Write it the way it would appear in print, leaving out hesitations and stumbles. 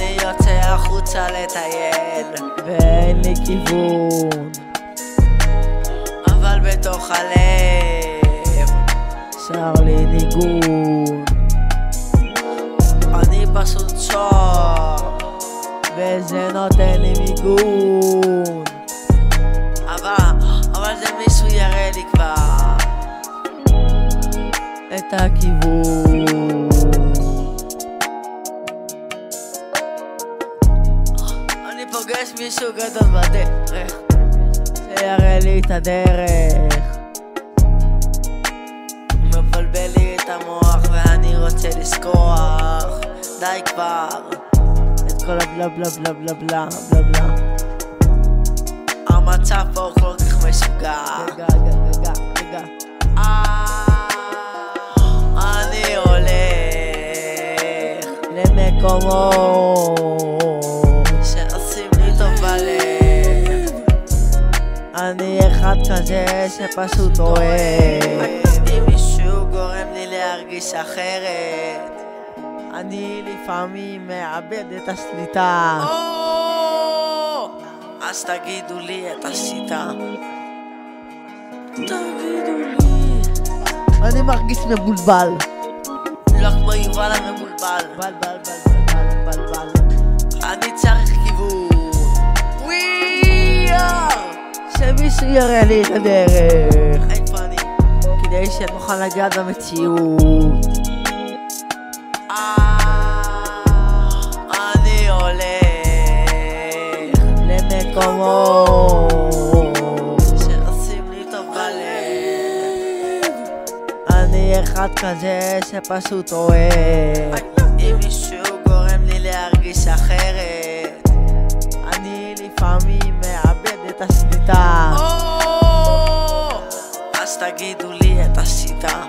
אני יוצא החוצה לטייל ואין לי כיוון, אבל בתוך הלב שר לי ניגון. אני פשוט שור וזה נותן לי מיגון. אבל זה מישהו יראה לי כבר את הכיוון. אני פוגש מישהו גדול בדרך שיראה לי את הדרך. הוא מבלבל לי את המוח ואני רוצה לשכוח. די כבר את כל הבלה בלה בלה בלה בלה בלה בלה. המצב פה כל כך משוגע. רגע. אני הולך למקומות שעושים לי טוב בלב. אני אחד כזה שפשוט אוהב. אם מישהו גורם לי להרגיש אחרת, אני לפעמים מאבד את השליטה. אז תגידו לי את השיטה. תגידו לי. אני מרגיש מבולבל. לא כמו יובל המבולבל. בלבל. אני צריך כיוון. We are. שמישהו יראה לי את הדרך איפה אני? כדי שנוכל לגעת במציאות. אני הולך למקומות שעושים לי טוב בלב. אני אחד כזה שפשוט אוהב. אם מישהו גורם לי להרגיש אחרת, אני לפעמים מאבד את השליטה. אז תגידו לי את השיטה.